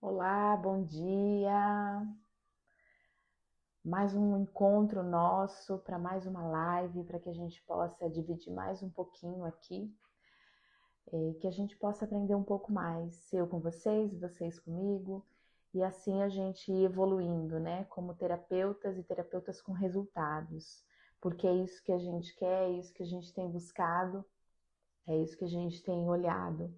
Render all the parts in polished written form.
Olá, bom dia. Mais um encontro nosso para mais uma live, para que a gente possa dividir mais um pouquinho aqui, que a gente possa aprender um pouco mais, eu com vocês, vocês comigo, e assim a gente ir evoluindo, né? Como terapeutas e terapeutas com resultados, porque é isso que a gente quer, é isso que a gente tem buscado, é isso que a gente tem olhado.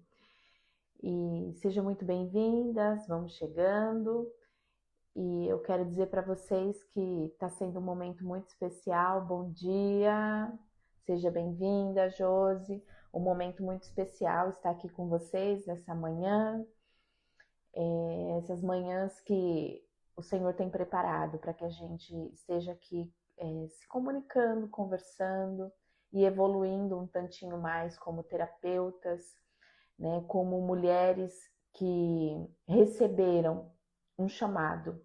E sejam muito bem-vindas, vamos chegando. E eu quero dizer para vocês que está sendo um momento muito especial. Bom dia, seja bem-vinda, Josi. Um momento muito especial estar aqui com vocês nessa manhã, essas manhãs que o Senhor tem preparado para que a gente esteja aqui se comunicando, conversando e evoluindo um tantinho mais como terapeutas, né, como mulheres que receberam um chamado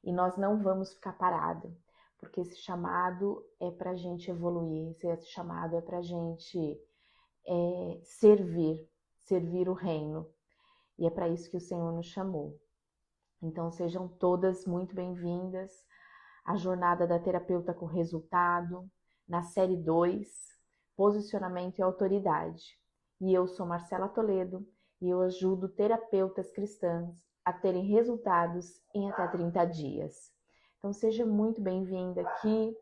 e nós não vamos ficar parados, porque esse chamado é para a gente evoluir, esse chamado é para a gente servir o reino. E é para isso que o Senhor nos chamou. Então sejam todas muito bem-vindas à jornada da terapeuta com resultado, na série 2, posicionamento e autoridade. E eu sou Marcela Toledo e eu ajudo terapeutas cristãs a terem resultados em até 30 dias. Então seja muito bem-vinda aqui.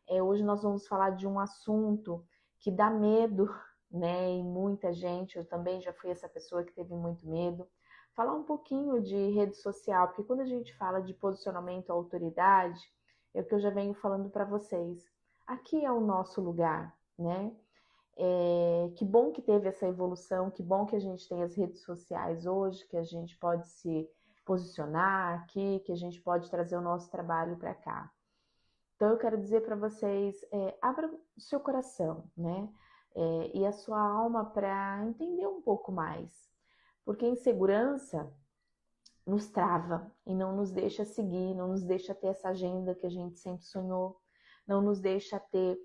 Hoje nós vamos falar de um assunto que dá medo, né, em muita gente. Eu também já fui essa pessoa que teve muito medo. Falar um pouquinho de rede social, porque quando a gente fala de posicionamento e autoridade, é o que eu já venho falando para vocês. Aqui é o nosso lugar, né? Que bom que teve essa evolução, que bom que a gente tem as redes sociais hoje, que a gente pode se posicionar aqui, que a gente pode trazer o nosso trabalho para cá. Então eu quero dizer para vocês, abra o seu coração, né? E a sua alma para entender um pouco mais. Porque insegurança nos trava e não nos deixa seguir, não nos deixa ter essa agenda que a gente sempre sonhou, não nos deixa ter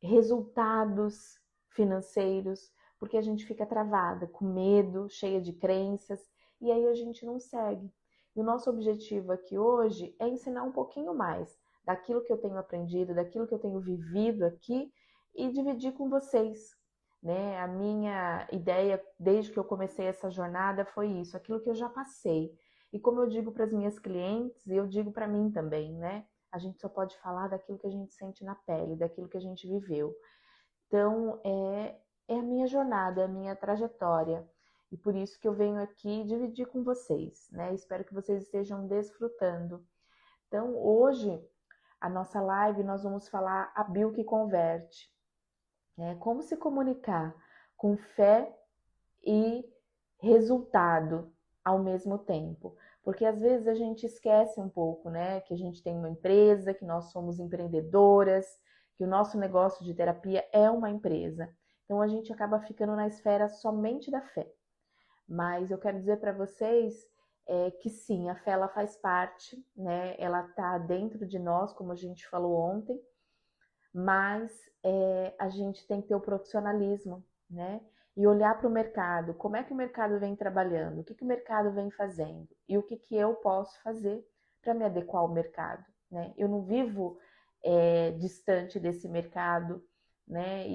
resultados financeiros, porque a gente fica travada, com medo, cheia de crenças, e aí a gente não segue. E o nosso objetivo aqui hoje é ensinar um pouquinho mais daquilo que eu tenho aprendido, daquilo que eu tenho vivido aqui e dividir com vocês, né? A minha ideia desde que eu comecei essa jornada foi isso, aquilo que eu já passei. E como eu digo para as minhas clientes, e eu digo para mim também, né? A gente só pode falar daquilo que a gente sente na pele, daquilo que a gente viveu. Então, é a minha jornada, é a minha trajetória. E por isso que eu venho aqui dividir com vocês, né? Espero que vocês estejam desfrutando. Então, hoje, a nossa live, nós vamos falar a Bio que converte. Como se comunicar com fé e resultado ao mesmo tempo. Porque às vezes a gente esquece um pouco, né? Que a gente tem uma empresa, que nós somos empreendedoras, que o nosso negócio de terapia é uma empresa. Então a gente acaba ficando na esfera somente da fé. Mas eu quero dizer para vocês que sim, a fé ela faz parte, né? Ela está dentro de nós, como a gente falou ontem, mas a gente tem que ter o profissionalismo, né? E olhar para o mercado, como é que o mercado vem trabalhando, o que, que o mercado vem fazendo e o que, que eu posso fazer para me adequar ao mercado, né? Eu não vivo distante desse mercado, né?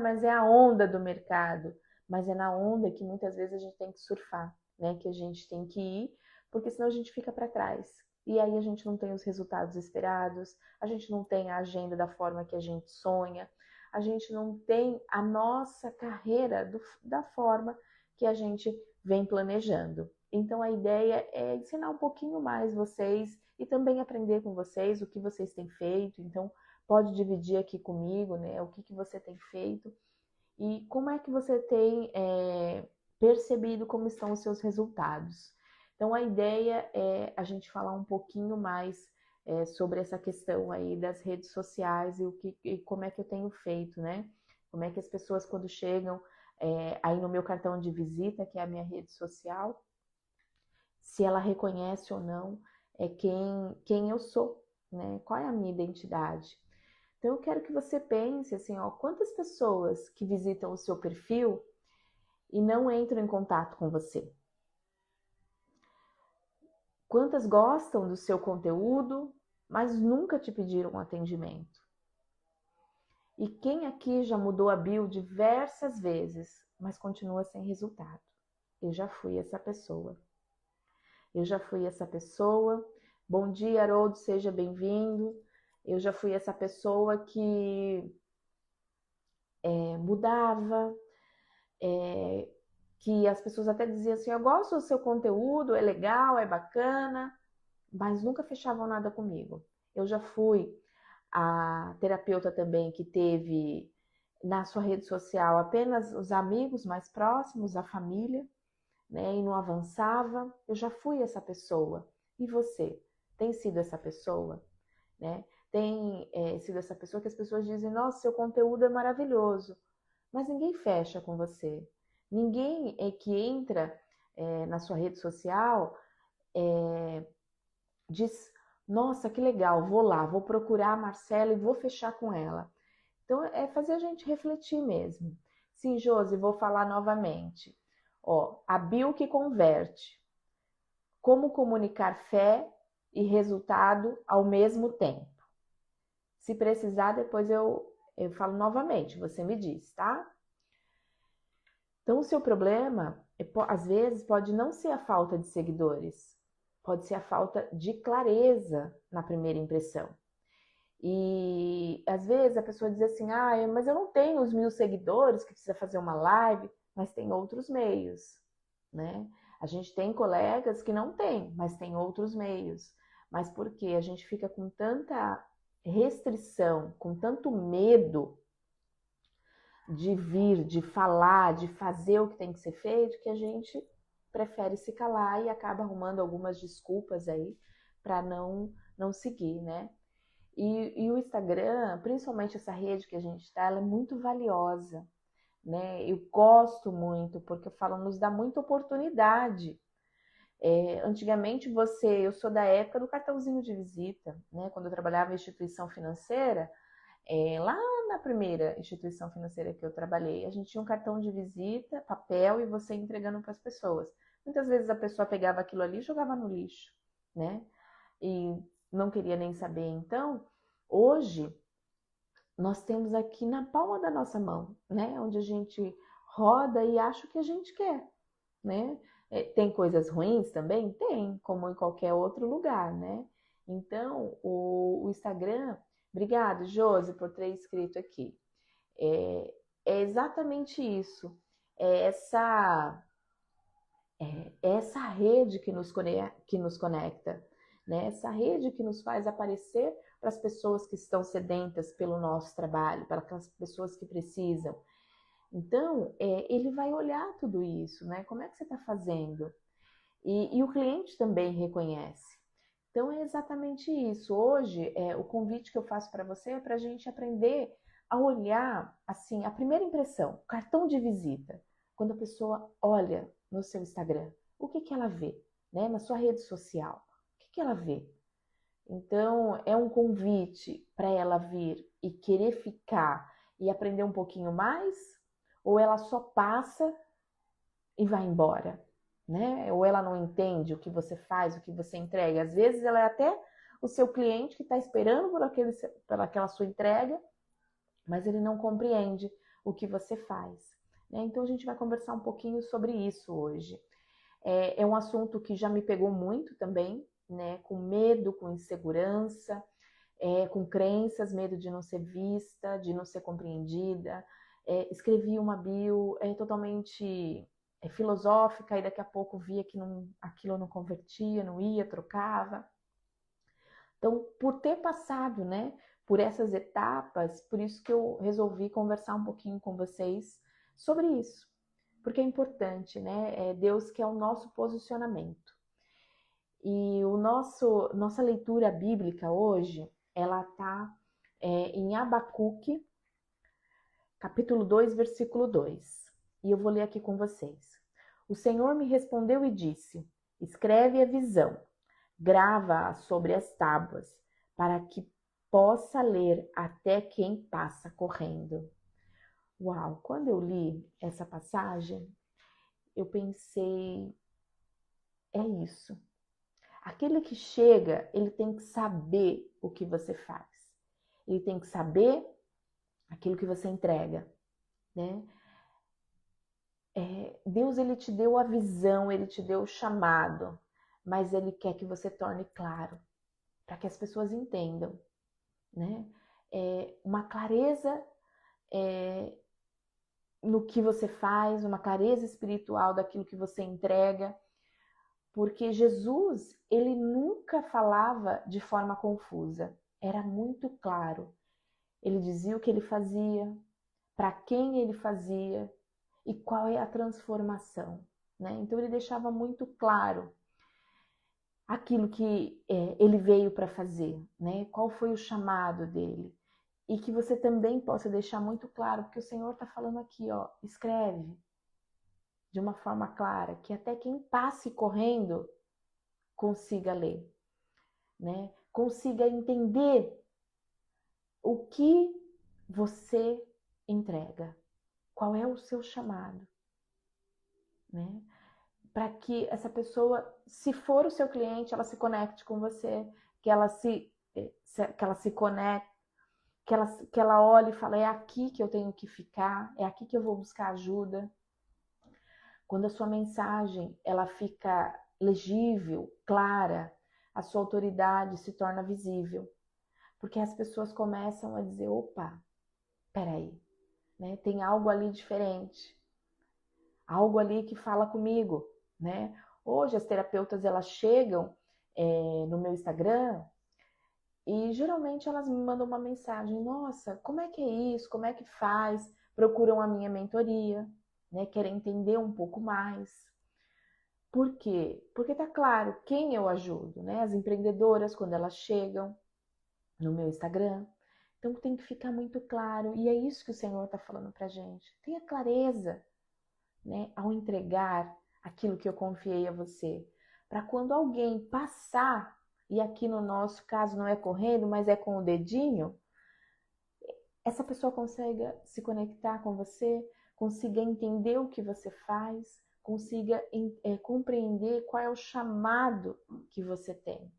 Mas é a onda do mercado, mas é na onda que muitas vezes a gente tem que surfar, né? Que a gente tem que ir, porque senão a gente fica para trás. E aí a gente não tem os resultados esperados, a gente não tem a agenda da forma que a gente sonha, a gente não tem a nossa carreira da forma que a gente vem planejando. Então a ideia é ensinar um pouquinho mais vocês e também aprender com vocês o que vocês têm feito. Então pode dividir aqui comigo, né, o que, que você tem feito e como é que você tem percebido como estão os seus resultados. Então a ideia é a gente falar um pouquinho mais sobre essa questão aí das redes sociais e como é que eu tenho feito, né? Como é que as pessoas quando chegam aí no meu cartão de visita, que é a minha rede social, se ela reconhece ou não quem eu sou, né? Qual é a minha identidade? Então eu quero que você pense assim, ó, quantas pessoas que visitam o seu perfil e não entram em contato com você? Quantas gostam do seu conteúdo, mas nunca te pediram um atendimento? E quem aqui já mudou a bio diversas vezes, mas continua sem resultado? Eu já fui essa pessoa. Eu já fui essa pessoa. Bom dia, Haroldo, seja bem-vindo. Eu já fui essa pessoa que mudava, que as pessoas até diziam assim, eu gosto do seu conteúdo, é legal, é bacana, mas nunca fechavam nada comigo. Eu já fui a terapeuta também que teve na sua rede social apenas os amigos mais próximos, a família, né, e não avançava. Eu já fui essa pessoa. E você? Tem sido essa pessoa? Né? Tem sido essa pessoa que as pessoas dizem, nossa, seu conteúdo é maravilhoso, mas ninguém fecha com você. Ninguém que entra na sua rede social diz, nossa, que legal, vou lá, vou procurar a Marcela e vou fechar com ela. Então, é fazer a gente refletir mesmo. Sim, Josi, vou falar novamente. Ó, a bio que converte. Como comunicar fé e resultado ao mesmo tempo. Se precisar, depois eu falo novamente, você me diz, tá? Então, o seu problema, às vezes, pode não ser a falta de seguidores, pode ser a falta de clareza na primeira impressão. E às vezes a pessoa diz assim, mas eu não tenho os 1000 seguidores que precisa fazer uma live, mas tem outros meios, né? A gente tem colegas que não tem, mas tem outros meios. Mas por quê? A gente fica com tanta restrição, com tanto medo de vir, de falar, de fazer o que tem que ser feito, que a gente prefere se calar e acaba arrumando algumas desculpas aí para não seguir, né? E o Instagram, principalmente essa rede que a gente está, ela é muito valiosa, né? Eu gosto muito, porque eu falo, nos dá muita oportunidade. Antigamente eu sou da época do cartãozinho de visita, né? Quando eu trabalhava em instituição financeira, lá na primeira instituição financeira que eu trabalhei, a gente tinha um cartão de visita, papel, e você entregando para as pessoas. Muitas vezes a pessoa pegava aquilo ali e jogava no lixo, né? E não queria nem saber. Então, hoje, nós temos aqui na palma da nossa mão, né? Onde a gente roda e acha o que a gente quer, né? Tem coisas ruins também? Tem, como em qualquer outro lugar, né? Então, o Instagram, obrigado, Josi, por ter escrito aqui. É exatamente isso. É essa rede que nos conecta, né? Essa rede que nos faz aparecer para as pessoas que estão sedentas pelo nosso trabalho, para aquelas pessoas que precisam. Então, ele vai olhar tudo isso, né? Como é que você está fazendo? E o cliente também reconhece. Então, é exatamente isso. Hoje, o convite que eu faço para você é para a gente aprender a olhar, assim, a primeira impressão, o cartão de visita. Quando a pessoa olha no seu Instagram, o que ela vê, né? Na sua rede social, o que ela vê? Então, é um convite para ela vir e querer ficar e aprender um pouquinho mais? Ou ela só passa e vai embora, né? Ou ela não entende o que você faz, o que você entrega. Às vezes ela é até o seu cliente que está esperando por aquela sua entrega, mas ele não compreende o que você faz, né? Então a gente vai conversar um pouquinho sobre isso hoje. É um assunto que já me pegou muito também, né? Com medo, com insegurança, com crenças, medo de não ser vista, de não ser compreendida. Escrevi uma bio totalmente filosófica e daqui a pouco via que aquilo não convertia, não ia, trocava. Então, por ter passado, né, por essas etapas, por isso que eu resolvi conversar um pouquinho com vocês sobre isso. Porque é importante, né? Deus quer o nosso posicionamento. E nossa leitura bíblica hoje, ela está em Abacuque, capítulo 2, versículo 2. E eu vou ler aqui com vocês. O Senhor me respondeu e disse: escreve a visão, grava-a sobre as tábuas, para que possa ler até quem passa correndo. Uau! Quando eu li essa passagem, eu pensei, é isso. Aquele que chega, ele tem que saber o que você faz. Ele tem que saber aquilo que você entrega, né? Deus, ele te deu a visão, ele te deu o chamado, mas ele quer que você torne claro, para que as pessoas entendam, né? Uma clareza no que você faz, uma clareza espiritual daquilo que você entrega, porque Jesus, ele nunca falava de forma confusa, era muito claro. Ele dizia o que ele fazia, para quem ele fazia e qual é a transformação, né? Então ele deixava muito claro aquilo que ele veio para fazer, né? Qual foi o chamado dele. E que você também possa deixar muito claro, porque o Senhor está falando aqui, ó, escreve de uma forma clara, que até quem passe correndo consiga ler, né? Consiga entender o que você entrega, qual é o seu chamado, né? Para que essa pessoa, se for o seu cliente, ela se conecte com você, que ela se conecte, que ela olhe e fale, é aqui que eu tenho que ficar, é aqui que eu vou buscar ajuda. Quando a sua mensagem ela fica legível, clara, a sua autoridade se torna visível, porque as pessoas começam a dizer, opa, peraí, né? Tem algo ali diferente, algo ali que fala comigo, né? Hoje as terapeutas elas chegam no meu Instagram e geralmente elas me mandam uma mensagem, nossa, como é que é isso? Como é que faz? Procuram a minha mentoria, né? Querem entender um pouco mais. Por quê? Porque tá claro quem eu ajudo, né? As empreendedoras, quando elas chegam no meu Instagram. Então tem que ficar muito claro. E é isso que o Senhor está falando pra gente. Tenha clareza, né? Ao entregar aquilo que eu confiei a você. Para quando alguém passar, e aqui no nosso caso não é correndo, mas é com o dedinho, essa pessoa consiga se conectar com você, consiga entender o que você faz, consiga compreender qual é o chamado que você tem.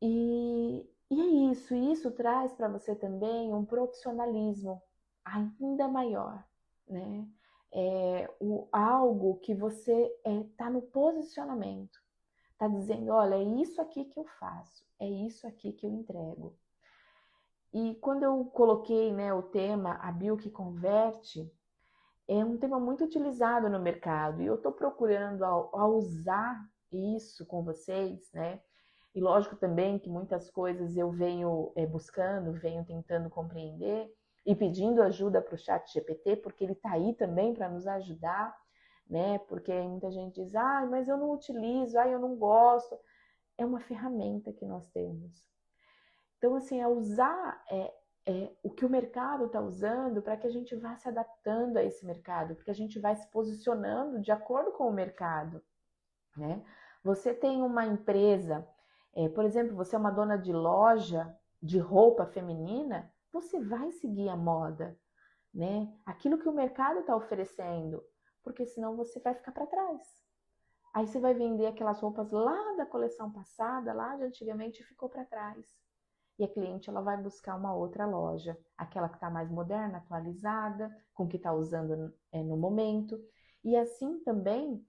E é isso, e isso traz para você também um profissionalismo ainda maior, né? Algo que você está no posicionamento, está dizendo, olha, é isso aqui que eu faço, é isso aqui que eu entrego. E quando eu coloquei, né, o tema A Bio que Converte, é um tema muito utilizado no mercado e eu estou procurando ao usar isso com vocês, né? E lógico também que muitas coisas eu venho buscando, venho tentando compreender e pedindo ajuda para o ChatGPT, porque ele está aí também para nos ajudar, né? Porque muita gente diz, mas eu não utilizo, eu não gosto. É uma ferramenta que nós temos. Então, assim, é usar o que o mercado está usando para que a gente vá se adaptando a esse mercado, porque a gente vai se posicionando de acordo com o mercado, né? Você tem uma empresa, por exemplo, você é uma dona de loja de roupa feminina, você vai seguir a moda, né? Aquilo que o mercado está oferecendo, porque senão você vai ficar para trás. Aí você vai vender aquelas roupas lá da coleção passada, lá de antigamente, e ficou para trás. E a cliente ela vai buscar uma outra loja, aquela que está mais moderna, atualizada, com o que está usando no momento. E assim também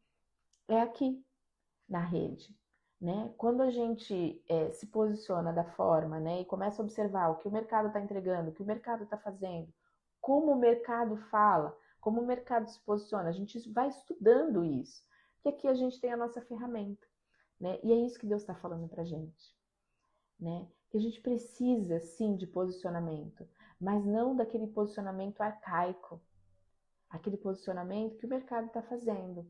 é aqui na rede, né? Quando a gente se posiciona da forma, né, e começa a observar o que o mercado está entregando, o que o mercado está fazendo, como o mercado fala, como o mercado se posiciona, a gente vai estudando isso, que aqui a gente tem a nossa ferramenta, né? E é isso que Deus está falando para a gente, né? Que a gente precisa sim de posicionamento, mas não daquele posicionamento arcaico, aquele posicionamento que o mercado está fazendo.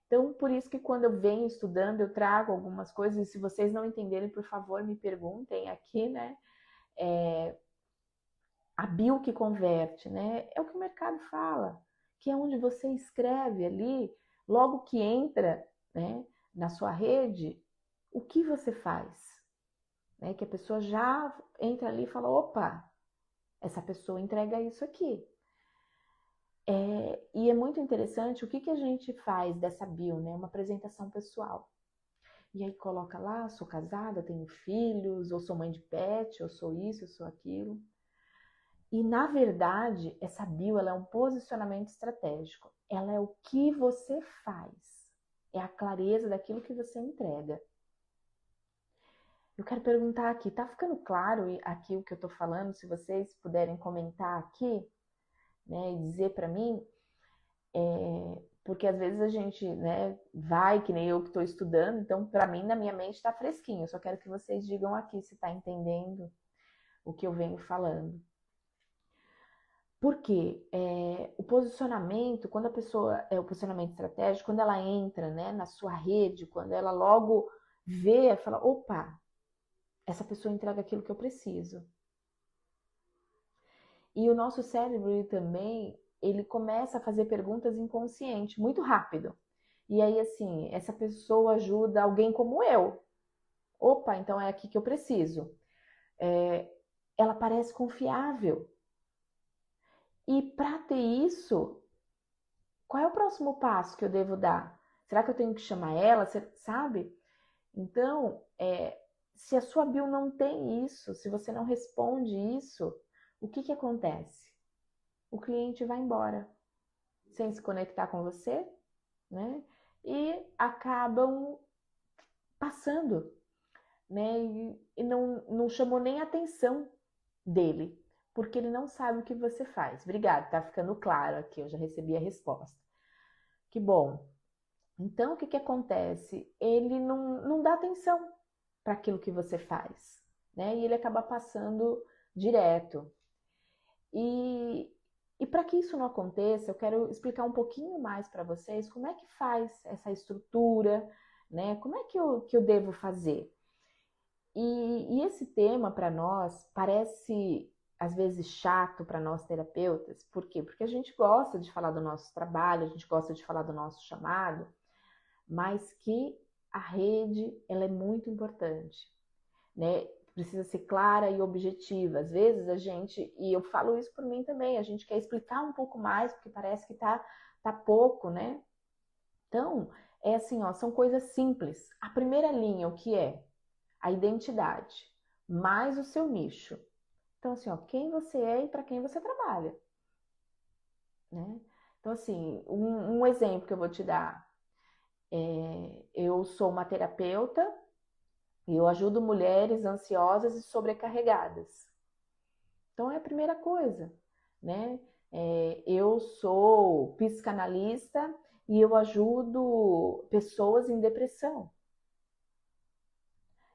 Então, por isso que quando eu venho estudando, eu trago algumas coisas, e se vocês não entenderem, por favor, me perguntem aqui, né? A bio que converte, né? É o que o mercado fala, que é onde você escreve ali, logo que entra, né, na sua rede, o que você faz, né? Que a pessoa já entra ali e fala, opa, essa pessoa entrega isso aqui. E é muito interessante o que a gente faz dessa bio, né? Uma apresentação pessoal. E aí coloca lá, sou casada, tenho filhos, ou sou mãe de pet, ou sou isso, eu sou aquilo. E na verdade, essa bio ela é um posicionamento estratégico. Ela é o que você faz. É a clareza daquilo que você entrega. Eu quero perguntar aqui, tá ficando claro aqui o que eu tô falando? Se vocês puderem comentar aqui, né, e dizer para mim, porque às vezes a gente, né, vai, que nem eu que estou estudando, então para mim na minha mente está fresquinho. Eu só quero que vocês digam aqui se está entendendo o que eu venho falando. Porque o posicionamento, quando a pessoa o posicionamento estratégico, quando ela entra, né, na sua rede, quando ela logo vê, fala, opa, essa pessoa entrega aquilo que eu preciso. E o nosso cérebro ele também, ele começa a fazer perguntas inconscientes, muito rápido. E aí, assim, essa pessoa ajuda alguém como eu. Opa, então é aqui que eu preciso. Ela parece confiável. E para ter isso, qual é o próximo passo que eu devo dar? Será que eu tenho que chamar ela? Sabe? Então, se a sua bio não tem isso, se você não responde isso, o que acontece? O cliente vai embora, sem se conectar com você, né? E acabam passando, né? E não chamou nem a atenção dele, porque ele não sabe o que você faz. Obrigada, tá ficando claro aqui, eu já recebi a resposta. Que bom. Então, o que acontece? Ele não dá atenção para aquilo que você faz, né? E ele acaba passando direto. E para que isso não aconteça, eu quero explicar um pouquinho mais para vocês como é que faz essa estrutura, né? Como é que eu devo fazer? E esse tema para nós parece às vezes chato para nós terapeutas, por quê? Porque a gente gosta de falar do nosso trabalho, a gente gosta de falar do nosso chamado, mas que a rede ela é muito importante, né? Precisa ser clara e objetiva. Às vezes a gente, e eu falo isso por mim também, a gente quer explicar um pouco mais, porque parece que tá pouco, né? Então, é assim, ó, são coisas simples. A primeira linha, o que é? A identidade, mais o seu nicho. Então, assim, ó, quem você é e para quem você trabalha, né? Então, assim, um exemplo que eu vou te dar. Eu sou uma terapeuta e eu ajudo mulheres ansiosas e sobrecarregadas. Então, é a primeira coisa, né? Eu sou psicanalista e eu ajudo pessoas em depressão.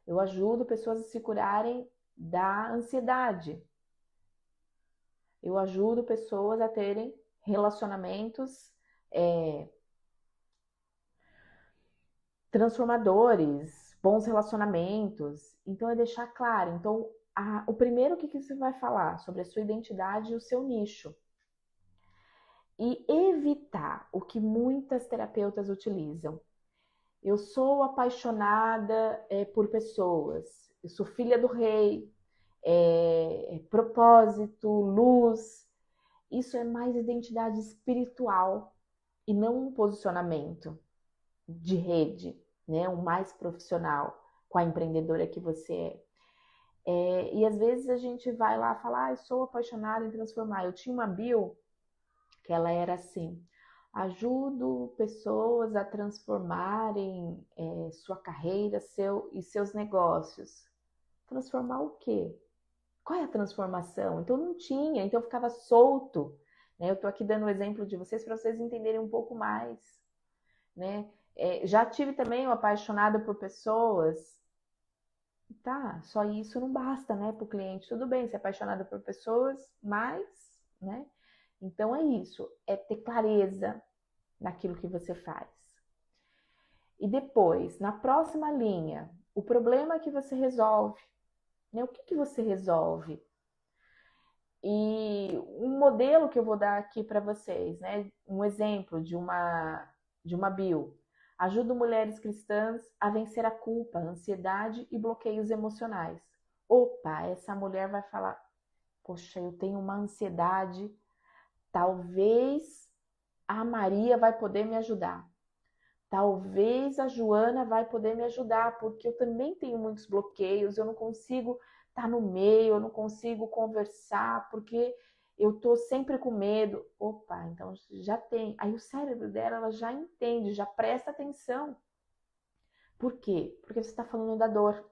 Eu ajudo pessoas a se curarem da ansiedade. Eu ajudo pessoas a terem relacionamentos transformadores, bons relacionamentos. Então, é deixar claro. Então, o primeiro que você vai falar sobre a sua identidade e o seu nicho. E evitar o que muitas terapeutas utilizam. Eu sou apaixonada por pessoas. Eu sou filha do rei. Propósito, luz. Isso é mais identidade espiritual e não um posicionamento de rede, né? Um mais profissional com a empreendedora que você é. E às vezes a gente vai lá falar, eu sou apaixonada em transformar. Eu tinha uma bio que ela era assim, ajudo pessoas a transformarem sua carreira e seus negócios. Transformar o quê? Qual é a transformação? Então não tinha, então ficava solto. Né? Eu estou aqui dando o exemplo de vocês para vocês entenderem um pouco mais. Né? Já tive também uma apaixonada por pessoas. Tá, só isso não basta, né, para o cliente. Tudo bem, ser apaixonada por pessoas, mas, né? Então é isso, é ter clareza naquilo que você faz. E depois, na próxima linha, o problema que você resolve, né? O que você resolve? E um modelo que eu vou dar aqui para vocês, né? Um exemplo de uma bio. Ajudo mulheres cristãs a vencer a culpa, a ansiedade e bloqueios emocionais. Opa, essa mulher vai falar: poxa, eu tenho uma ansiedade, talvez a Maria vai poder me ajudar. talvez a Joana vai poder me ajudar, porque eu também tenho muitos bloqueios, eu não consigo estar no meio, eu não consigo conversar, porque eu tô sempre com medo. Opa, então já tem. Aí o cérebro dela, ela já entende, já presta atenção. Por quê? Porque você está falando da dor,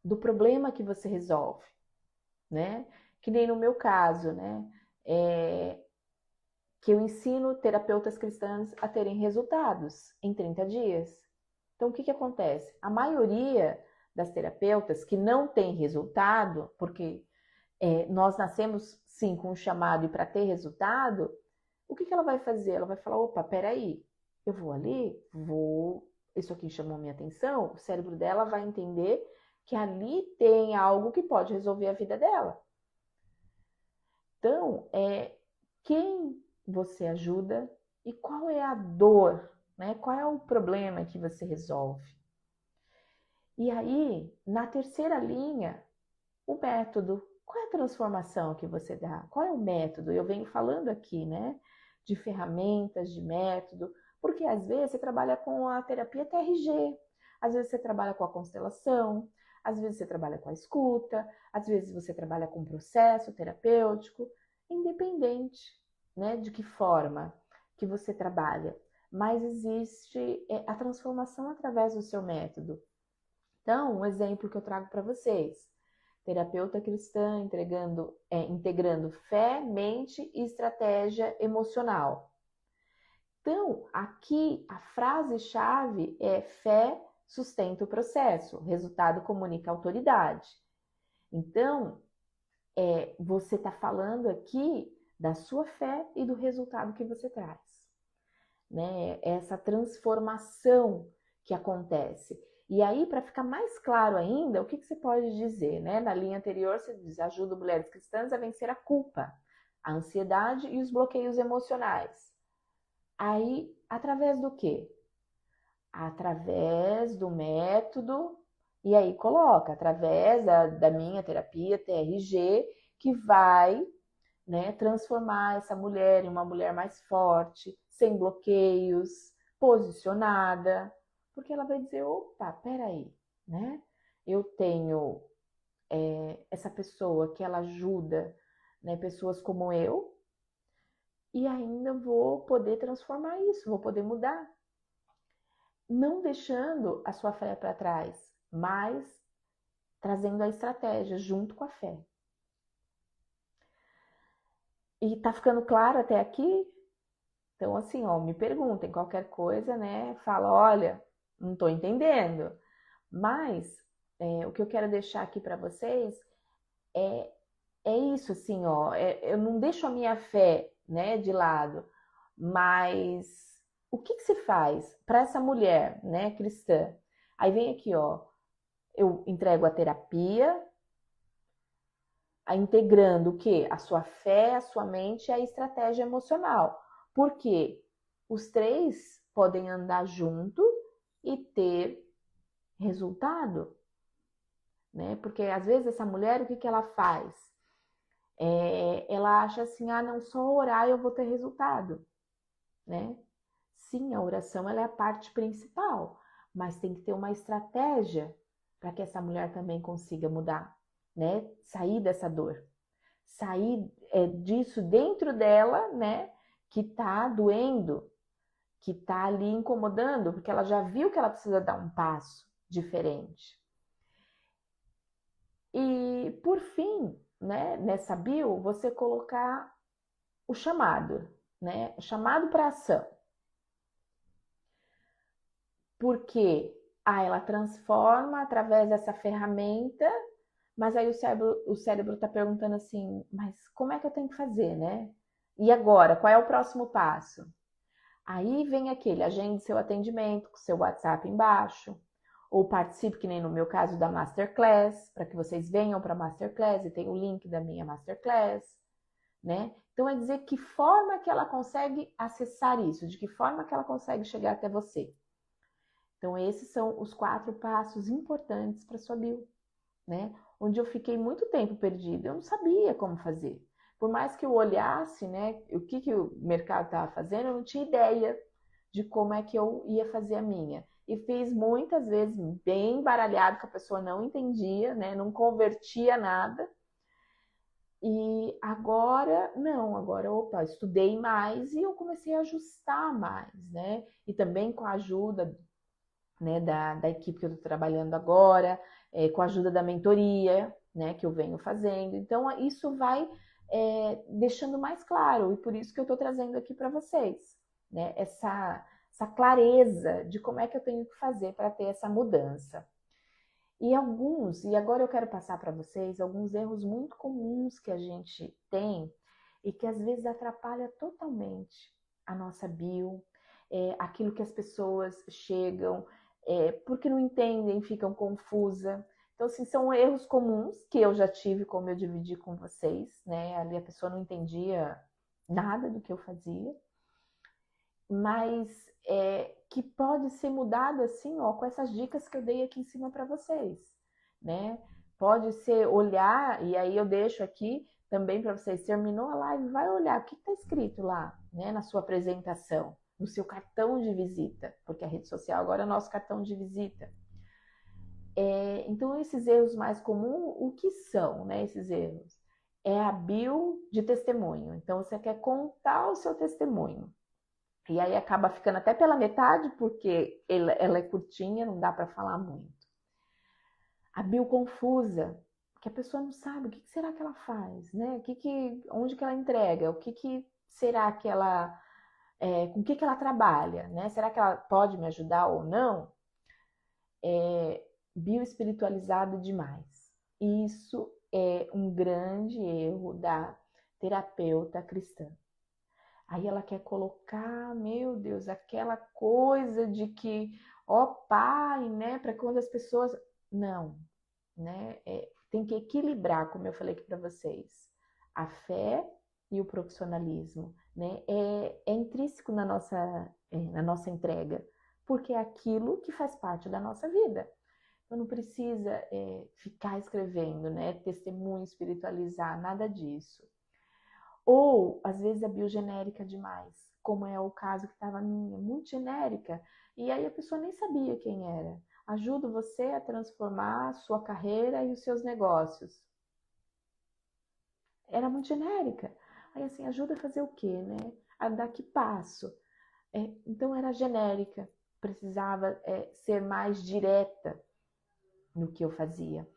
do problema que você resolve, né? Que nem no meu caso, né? Que eu ensino terapeutas cristãs a terem resultados em 30 dias. Então, o que acontece? A maioria das terapeutas que não tem resultado, porque nós nascemos sim com um chamado e para ter resultado, o que ela vai fazer? Ela vai falar, opa, peraí, eu vou ali, isso aqui chamou minha atenção, o cérebro dela vai entender que ali tem algo que pode resolver a vida dela. Então, quem você ajuda e qual é a dor, né? Qual é o problema que você resolve? E aí, na terceira linha, o método. Qual é a transformação que você dá? Qual é o método? Eu venho falando aqui, né? De ferramentas, de método, porque às vezes você trabalha com a terapia TRG, às vezes você trabalha com a constelação, às vezes você trabalha com a escuta, às vezes você trabalha com o processo terapêutico, independente, né, de que forma que você trabalha, mas existe a transformação através do seu método. Então, um exemplo que eu trago para vocês: terapeuta cristã integrando fé, mente e estratégia emocional. Então, aqui a frase-chave é: fé sustenta o processo, resultado comunica a autoridade. Então, você está falando aqui da sua fé e do resultado que você traz, né? Essa transformação que acontece. E aí, para ficar mais claro ainda, o que você pode dizer, né? Na linha anterior, você diz: ajuda mulheres cristãs a vencer a culpa, a ansiedade e os bloqueios emocionais. Aí, através do quê? Através do método, e aí coloca, através da minha terapia TRG, que vai, né, transformar essa mulher em uma mulher mais forte, sem bloqueios, posicionada, porque ela vai dizer, opa, peraí, né? Eu tenho essa pessoa que ela ajuda, né, pessoas como eu, e ainda vou poder transformar isso, vou poder mudar. Não deixando a sua fé para trás, mas trazendo a estratégia junto com a fé. E tá ficando claro até aqui? Então, assim, ó, me perguntem qualquer coisa, né? Fala, olha, não estou entendendo. Mas o que eu quero deixar aqui para vocês é isso, assim, ó. Eu não deixo a minha fé, né, de lado, mas o que se faz para essa mulher, né, cristã? Aí vem aqui, ó, eu entrego a terapia, integrando o quê? A sua fé, a sua mente e a estratégia emocional. Porque os três podem andar junto e ter resultado, né? Porque às vezes essa mulher, o que ela faz? Ela acha assim, não, só orar eu vou ter resultado, né? Sim, a oração ela é a parte principal, mas tem que ter uma estratégia para que essa mulher também consiga mudar, né? Sair dessa dor, sair disso dentro dela, né? Que tá doendo, que tá ali incomodando, porque ela já viu que ela precisa dar um passo diferente. E por fim, né? Nessa bio, você colocar o chamado, né? O chamado para ação. Porque ela transforma através dessa ferramenta, mas aí o cérebro está perguntando assim, mas como é que eu tenho que fazer, né? E agora, qual é o próximo passo? Aí vem aquele, agende seu atendimento com seu WhatsApp embaixo, ou participe, que nem no meu caso, da Masterclass, para que vocês venham para a Masterclass e tem o link da minha Masterclass, né? Então é dizer que forma que ela consegue acessar isso, de que forma que ela consegue chegar até você. Então, esses são os 4 passos importantes para sua bio, né? Onde eu fiquei muito tempo perdida, eu não sabia como fazer. Por mais que eu olhasse, né, o que o mercado estava fazendo, eu não tinha ideia de como é que eu ia fazer a minha. E fiz muitas vezes bem baralhado, que a pessoa não entendia, né? Não convertia nada. E agora, não, agora, opa, estudei mais e eu comecei a ajustar mais, né? E também com a ajuda, né, da equipe que eu estou trabalhando agora, com a ajuda da mentoria, né, que eu venho fazendo. Então, isso vai deixando mais claro, e por isso que eu estou trazendo aqui para vocês, né, essa clareza de como é que eu tenho que fazer para ter essa mudança. E agora eu quero passar para vocês alguns erros muito comuns que a gente tem e que às vezes atrapalha totalmente a nossa bio, aquilo que as pessoas chegam, porque não entendem, ficam confusas. Então, assim, são erros comuns que eu já tive, como eu dividi com vocês, né? Ali a pessoa não entendia nada do que eu fazia, mas que pode ser mudado assim, ó, com essas dicas que eu dei aqui em cima para vocês, né? Pode ser olhar, e aí eu deixo aqui também para vocês, terminou a live, vai olhar o que está escrito lá, né, na sua apresentação, no seu cartão de visita, porque a rede social agora é nosso cartão de visita. Então, esses erros mais comuns, o que são, né, esses erros? É a bio de testemunho. Então, você quer contar o seu testemunho. E aí acaba ficando até pela metade, porque ela é curtinha, não dá para falar muito. A bio confusa, que a pessoa não sabe o que será que ela faz, né? Onde que ela entrega, o que será que ela, com o que ela trabalha, né? Será que ela pode me ajudar ou não? Bio espiritualizado demais. Isso é um grande erro da terapeuta cristã. Aí ela quer colocar, meu Deus, aquela coisa de que, ó pai, né? Para quando as pessoas. Não, né? Tem que equilibrar, como eu falei aqui para vocês, a fé e o profissionalismo, né? É intrínseco na nossa entrega, porque é aquilo que faz parte da nossa vida. Então não precisa ficar escrevendo, né? Testemunho, espiritualizar, nada disso. Ou, às vezes, é biogenérica demais, como é o caso que estava minha, muito genérica. E aí a pessoa nem sabia quem era. Ajudo você a transformar a sua carreira e os seus negócios. Era muito genérica. Aí, assim, ajuda a fazer o quê, né? A dar que passo? Então, era genérica. Precisava ser mais direta no que eu fazia.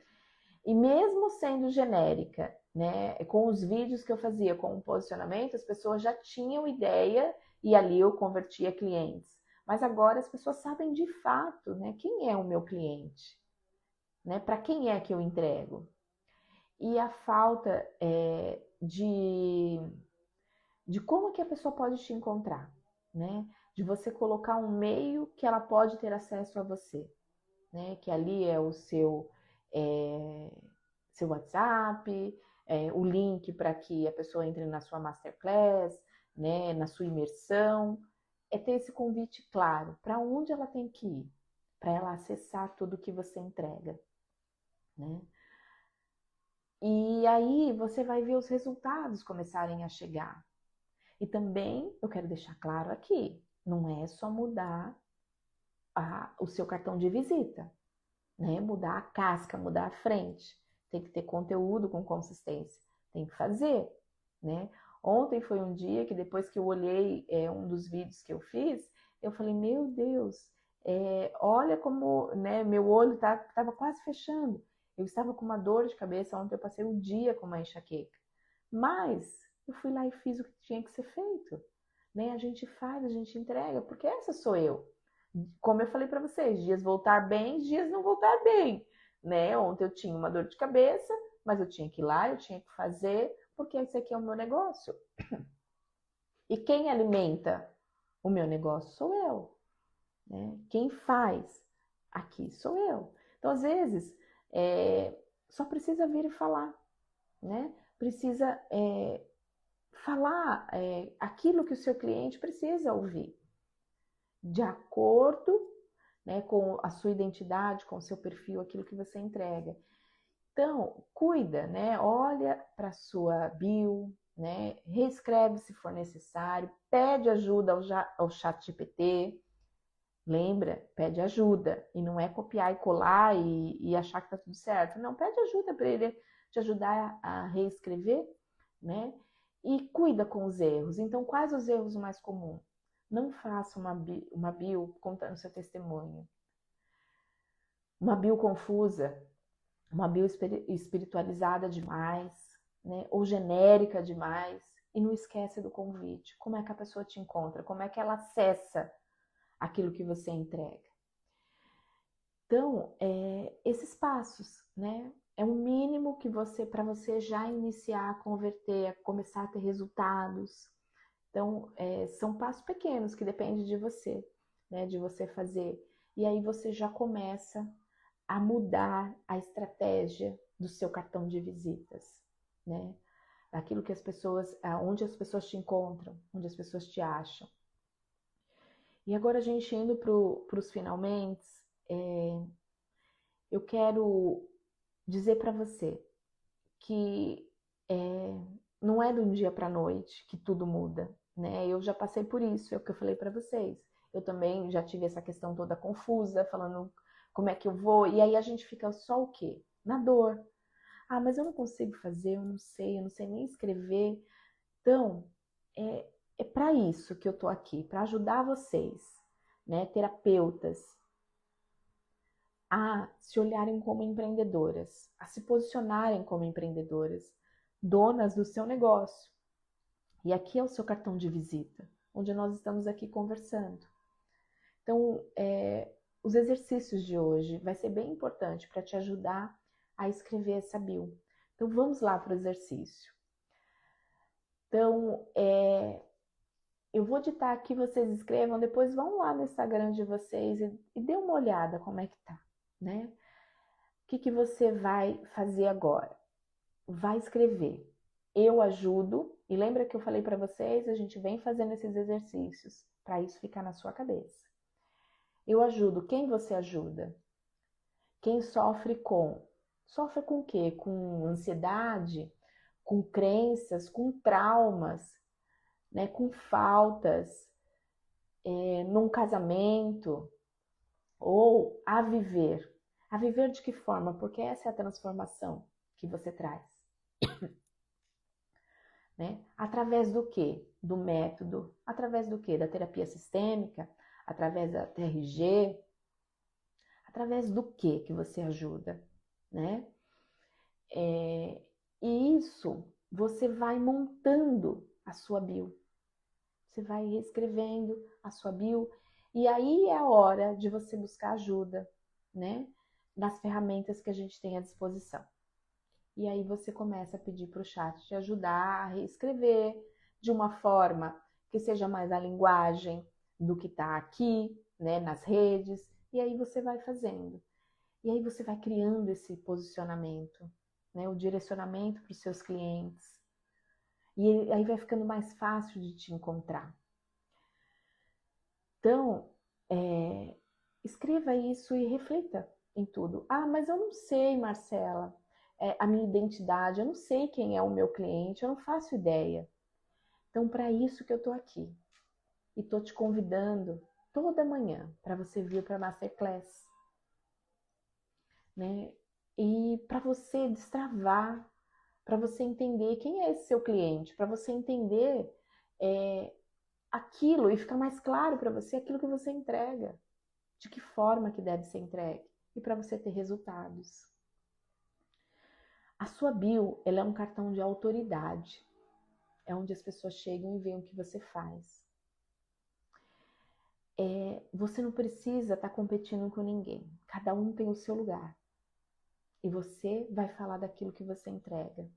E mesmo sendo genérica, né, com os vídeos que eu fazia com o posicionamento, as pessoas já tinham ideia e ali eu convertia clientes. Mas agora as pessoas sabem de fato, né, quem é o meu cliente, né, para quem é que eu entrego. E a falta de como que a pessoa pode te encontrar, né, de você colocar um meio que ela pode ter acesso a você, né, que ali é o seu WhatsApp, o link para que a pessoa entre na sua masterclass, né, na sua imersão. É ter esse convite claro para onde ela tem que ir, para ela acessar tudo que você entrega, né? E aí você vai ver os resultados começarem a chegar. E também eu quero deixar claro aqui, não é só mudar o seu cartão de visita, né? Mudar a casca, mudar a frente. Tem que ter conteúdo com consistência. Tem que fazer, né? Ontem foi um dia que depois que eu olhei um dos vídeos que eu fiz, eu falei, meu Deus, olha como, né, meu olho estava quase fechando. Eu estava com uma dor de cabeça, ontem eu passei o dia com uma enxaqueca. Mas eu fui lá e fiz o que tinha que ser feito. Né? A gente faz, a gente entrega, porque essa sou eu. Como eu falei para vocês, dias voltar bem, dias não voltar bem, né? Ontem eu tinha uma dor de cabeça, mas eu tinha que ir lá, eu tinha que fazer, porque esse aqui é o meu negócio. E quem alimenta o meu negócio sou eu, né? Quem faz aqui sou eu. Então, às vezes, só precisa vir e falar, né? Precisa falar aquilo que o seu cliente precisa ouvir, de acordo, né, com a sua identidade, com o seu perfil, aquilo que você entrega. Então, cuida, né? Olha para a sua bio, né? Reescreve se for necessário, pede ajuda ao ChatGPT. Lembra? Pede ajuda. E não é copiar e colar e achar que tá tudo certo. Não, pede ajuda para ele te ajudar a reescrever, né? E cuida com os erros. Então, quais os erros mais comuns? Não faça uma bio contando seu testemunho. Uma bio confusa, uma bio espiritualizada demais, né? Ou genérica demais. E não esquece do convite. Como é que a pessoa te encontra? Como é que ela acessa aquilo que você entrega? Então, esses passos, né? É o mínimo que para você já iniciar a converter, a começar a ter resultados. Então, são passos pequenos que dependem de você, né? De você fazer. E aí você já começa a mudar a estratégia do seu cartão de visitas, né? Daquilo que onde as pessoas te encontram, onde as pessoas te acham. E agora a gente indo para os finalmente, eu quero dizer para você que não é de um dia para a noite que tudo muda, né? Eu já passei por isso, é o que eu falei para vocês. Eu também já tive essa questão toda confusa, falando como é que eu vou, e aí a gente fica só o quê? Na dor. Ah, mas eu não consigo fazer, eu não sei nem escrever. Então, é para isso que eu tô aqui, para ajudar vocês, né, terapeutas, a se olharem como empreendedoras, a se posicionarem como empreendedoras, donas do seu negócio. E aqui é o seu cartão de visita, onde nós estamos aqui conversando. Então, os exercícios de hoje vai ser bem importante para te ajudar a escrever essa bio. Então, vamos lá para o exercício. Então, eu vou ditar aqui, vocês escrevam, depois vão lá no Instagram de vocês e dê uma olhada como é que tá, né? O que você vai fazer agora? Vai escrever. Eu ajudo, e lembra que eu falei para vocês, a gente vem fazendo esses exercícios para isso ficar na sua cabeça. Eu ajudo. Quem você ajuda? Quem sofre com? Sofre com o quê? Com ansiedade, com crenças, com traumas, né? Com faltas, num casamento, ou a viver. A viver de que forma? Porque essa é a transformação que você traz. Né? Através do quê? Do método. Através do quê? Da terapia sistêmica? Através da TRG? Através do que você ajuda? Né? E isso você vai montando a sua bio. Você vai reescrevendo a sua bio. E aí é a hora de você buscar ajuda, né? Das ferramentas que a gente tem à disposição. E aí você começa a pedir para o chat te ajudar a reescrever de uma forma que seja mais a linguagem do que está aqui, né, nas redes. E aí você vai fazendo. E aí você vai criando esse posicionamento, né, o direcionamento para os seus clientes. E aí vai ficando mais fácil de te encontrar. Então, escreva isso e reflita em tudo. Ah, mas eu não sei, Marcela, a minha identidade, eu não sei quem é o meu cliente, eu não faço ideia. Então, para isso que eu tô aqui. E tô te convidando toda manhã para você vir para a Masterclass, né? E para você destravar, para você entender quem é esse seu cliente, para você entender aquilo e ficar mais claro para você aquilo que você entrega, de que forma que deve ser entregue e para você ter resultados. A sua bio, ela é um cartão de autoridade. É onde as pessoas chegam e veem o que você faz. Você não precisa estar competindo com ninguém. Cada um tem o seu lugar. E você vai falar daquilo que você entrega.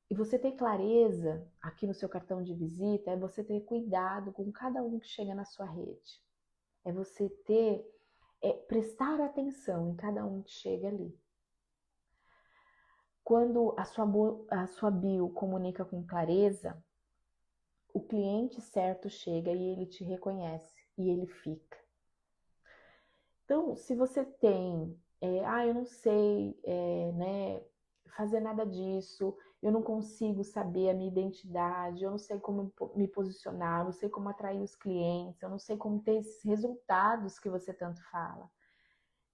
E você ter clareza aqui no seu cartão de visita é você ter cuidado com cada um que chega na sua rede. É você prestar atenção em cada um que chega ali. Quando a sua bio comunica com clareza, o cliente certo chega e ele te reconhece e ele fica. Então, se você tem, eu não sei, né, fazer nada disso, eu não consigo saber a minha identidade, eu não sei como me posicionar, eu não sei como atrair os clientes, eu não sei como ter esses resultados que você tanto fala.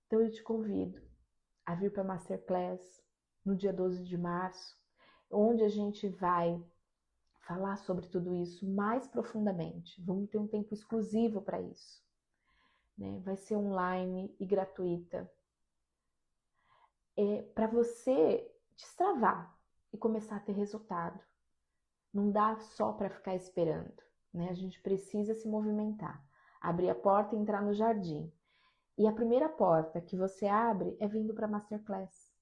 Então eu te convido a vir para a Masterclass no dia 12 de março, onde a gente vai falar sobre tudo isso mais profundamente. Vamos ter um tempo exclusivo para isso, né? Vai ser online e gratuita. Para você destravar e começar a ter resultado. Não dá só para ficar esperando, né? A gente precisa se movimentar, abrir a porta e entrar no jardim. E a primeira porta que você abre é vindo para a Masterclass,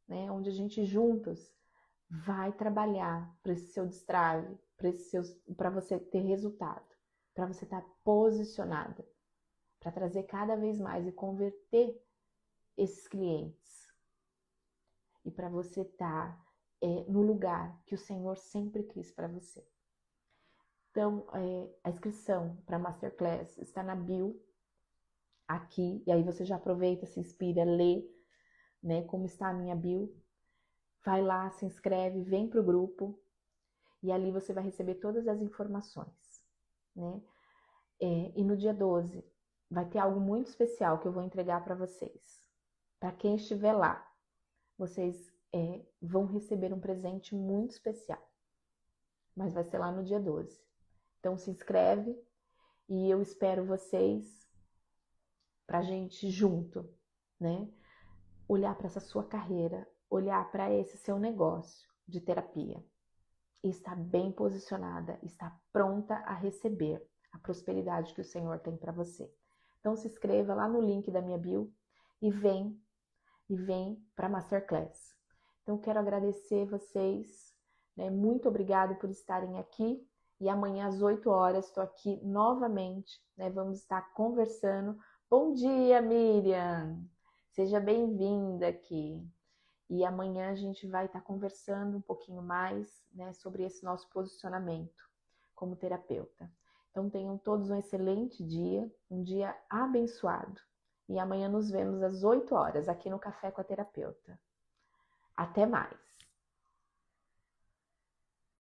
né? Onde a gente juntos vai trabalhar para esse seu destrave, para você ter resultado, para você estar posicionada, para trazer cada vez mais e converter esses clientes. E para você estar no lugar que o Senhor sempre quis para você. Então, a inscrição para a Masterclass está na bio, aqui, e aí você já aproveita, se inspira, lê, né, como está a minha bio. Vai lá, se inscreve, vem para o grupo, e ali você vai receber todas as informações, né? E no dia 12 vai ter algo muito especial que eu vou entregar para vocês. Para quem estiver lá, vocês vão receber um presente muito especial. Mas vai ser lá no dia 12. Então se inscreve e eu espero vocês para a gente junto, né? Olhar para essa sua carreira, olhar para esse seu negócio de terapia. E estar bem posicionada, estar pronta a receber a prosperidade que o Senhor tem para você. Então se inscreva lá no link da minha bio e vem para a Masterclass. Então quero agradecer vocês, né? Muito obrigado por estarem aqui e amanhã às 8 horas estou aqui novamente, né? Vamos estar conversando. Bom dia, Miriam! Seja bem-vinda aqui. E amanhã a gente vai estar conversando um pouquinho mais, né, sobre esse nosso posicionamento como terapeuta. Então tenham todos um excelente dia, um dia abençoado. E amanhã nos vemos às 8 horas aqui no Café com a Terapeuta. Até mais!